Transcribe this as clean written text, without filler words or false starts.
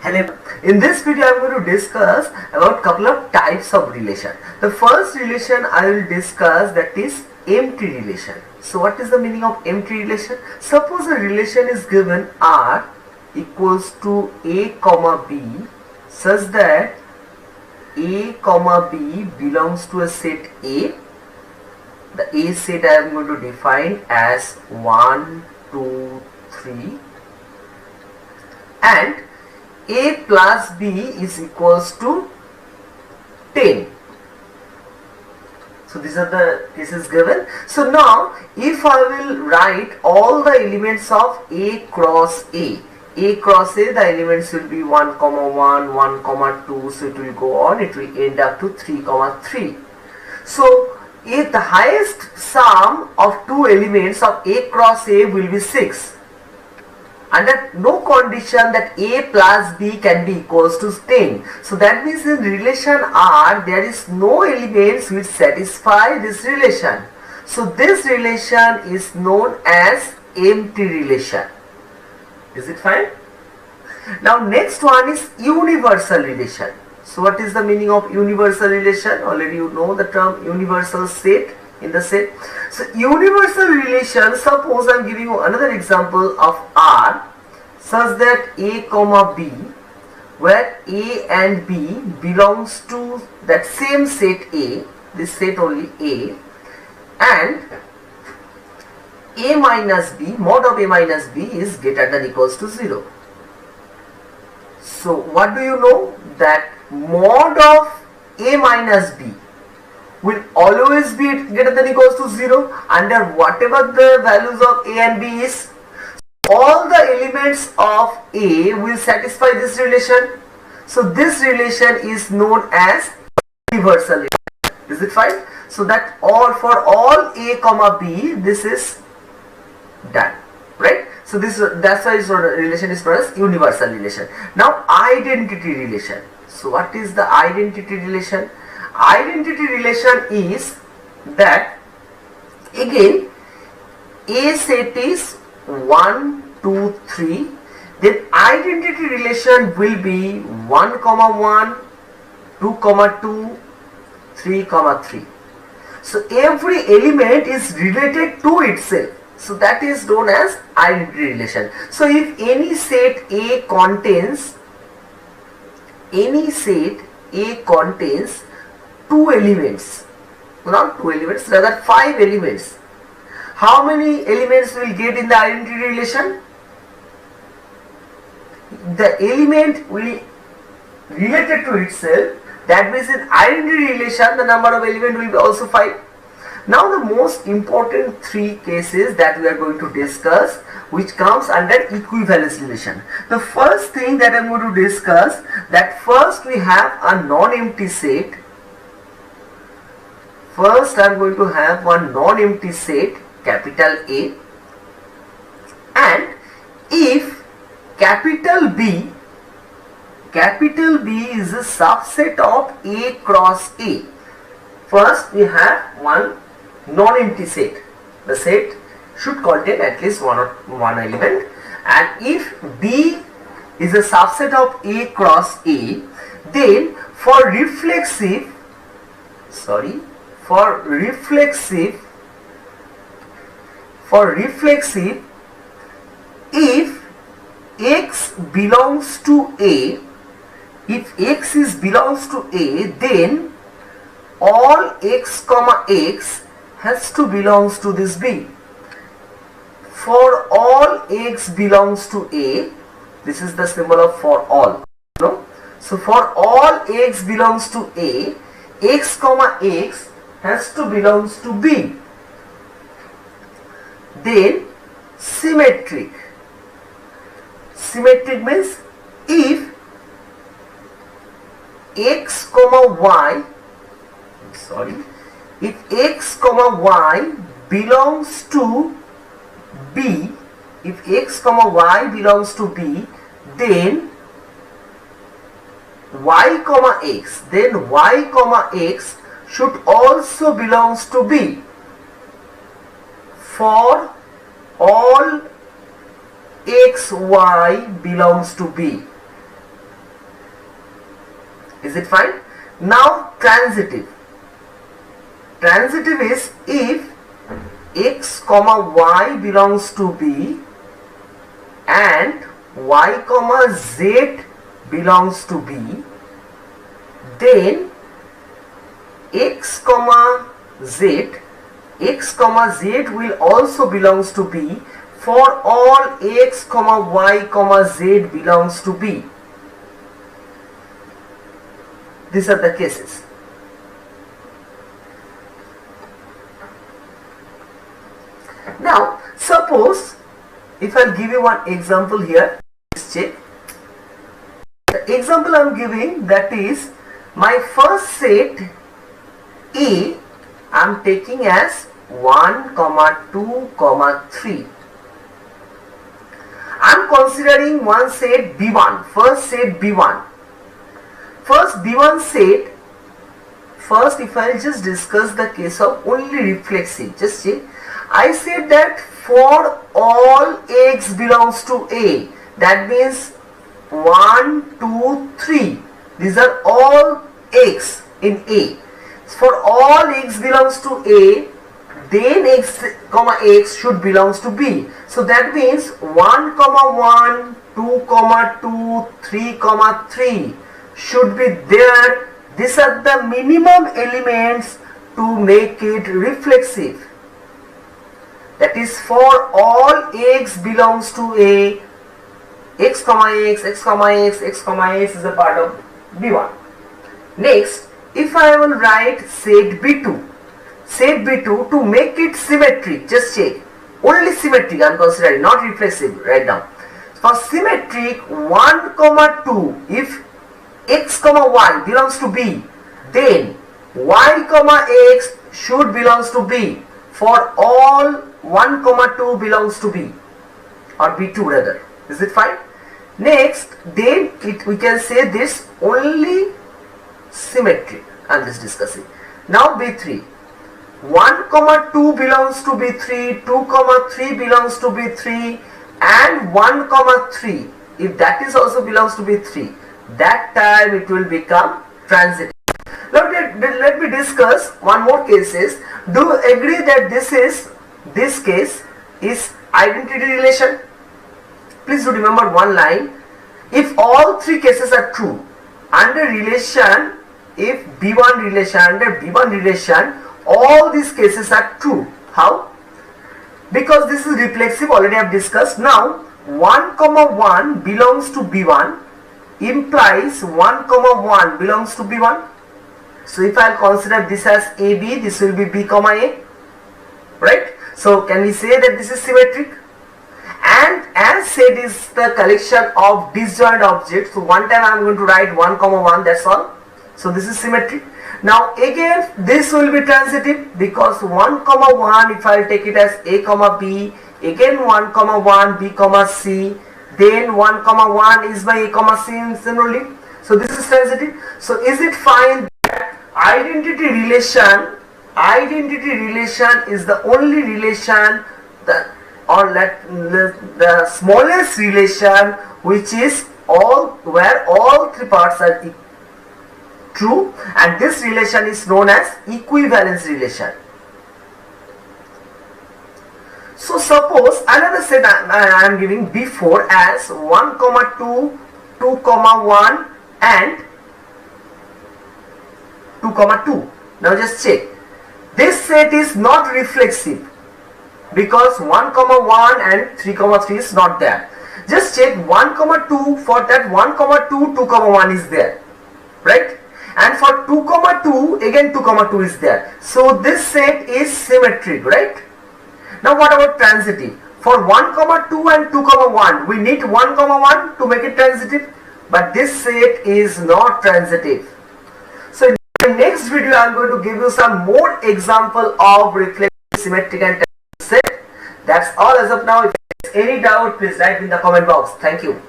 And in this video I am going to discuss about couple of types of relation. The first relation I will discuss, that is empty relation. So what is the meaning of empty relation? Suppose a relation is given R equals to A comma B such that A comma B belongs to a set A. The A set I am going to define as 1, 2, 3, and A plus B is equals to 10. So these are the cases given. So now if I will write all the elements of A cross A, the elements will be 1, 1, 1, 2, so it will go on, it will end up to 3, 3. So if the highest sum of two elements of A cross A will be 6. Under no condition that A plus B can be equals to 10. So that means in relation R there is no elements which satisfy this relation. So this relation is known as empty relation. Is it fine? Now next one is universal relation. So what is the meaning of universal relation? Already you know the term universal set in the set. So universal relation, suppose I am giving you another example of R such that A comma B, where A and B belongs to that same set A, this set only A, and A minus B, mod of A minus B is greater than equals to 0. So what do you know? That mod of A minus B will always be greater than equals to 0 under whatever the values of A and B is. All the elements of A will satisfy this relation. So this relation is known as universal relation. Is it fine? So that all for all A comma B, this is done, right? So that's why this relation is known as universal relation. Now identity relation. So what is the identity relation? Identity relation is that again A set is 1, 2, 3, then identity relation will be 1, 1, 2, 2, 3, 3. So every element is related to itself. So that is known as identity relation. So if any set A contains two elements, not two elements, rather 5 elements, how many elements will get in the identity relation? The element will related to itself. That means in identity relation the number of elements will be also 5. Now the most important 3 cases that we are going to discuss, which comes under equivalence relation. The first thing that I am going to discuss, that first we have a non-empty set. First I am going to have one non-empty set, capital A, and if capital B is a subset of A cross A. First we have one non-empty set. The set should contain at least one element, and if B is a subset of A cross A, then for reflexive if X belongs to A, then all X comma X has to belongs to this B. For all X belongs to A, this is the symbol of for all. No? So for all X belongs to A, X comma X has to belongs to B. Then symmetric means if X comma Y belongs to B, then Y comma X should also belongs to B. For all X, Y belongs to B. Is it fine? Now transitive. Transitive is if x comma y belongs to B and y comma z belongs to B, then x comma z will also belongs to B for all x comma y comma z belongs to B. These are the cases. Now suppose if I'll give you one example here, let's check. The example I'm giving, that is my first set A I'm taking as 1, 2, 3. I'm considering one set B1, first set B1. First B1 set, first if I just discuss the case of only reflexive, just see, I said that for all x belongs to A, that means 1, 2, 3, these are all x in A. For all x belongs to A, then x comma x should belongs to B. So that means 1 comma 1, 2 comma 2, 3 comma 3 should be there. These are the minimum elements to make it reflexive. That is for all x belongs to A, x comma x, x comma x, x comma x is a part of B1. Next, if I will write set B2 to make it symmetric, just check, only symmetric I am considering, not reflexive right now. For symmetric 1 comma 2, if x comma y belongs to B, then y comma x should belongs to B for all 1 comma 2 belongs to B, or B2 rather. Is it fine? Next, then we can say this only symmetric. I am just discussing. Now B3, 1 comma 2 belongs to B3, 2 comma 3 belongs to B3, and 1 comma 3, if that is also belongs to B3, that time it will become transitive. Let me discuss one more cases. Do you agree that this case is identity relation? Please do remember one line. If all three cases are true, under relation, if B1 relation, under B1 relation, all these cases are true. How? Because this is reflexive, already I have discussed. Now 1 comma 1 belongs to B1 implies 1 comma 1 belongs to B1. So if I consider this as AB, this will be B comma A, right? So can we say that this is symmetric? And as said is the collection of disjoint objects, so one time I am going to write 1 comma 1, that's all. So this is symmetric. Now again this will be transitive, because 1 comma 1, if I take it as A comma B, again 1 comma 1 B comma C, then 1 comma 1 is by A comma C similarly. So this is transitive. So is it fine that identity relation is the only relation that, or the smallest relation which is where all three parts are true, and this relation is known as equivalence relation. So suppose another set I am giving B4 as 1 comma 2, 2 comma 1 and 2 comma 2. Now just check. This set is not reflexive because 1 comma 1 and 3 comma 3 is not there. Just check 1 comma 2, for that 1 comma 2, 2 comma 1 is there, right? And for 2 comma 2, again 2 comma 2 is there. So this set is symmetric, right? Now what about transitive? For 1 comma 2 and 2 comma 1, we need 1 comma 1 to make it transitive, but this set is not transitive. So in the next video I am going to give you some more example of reflexive, symmetric and transitive set. That's all as of now. If there is any doubt, please write in the comment box. Thank you.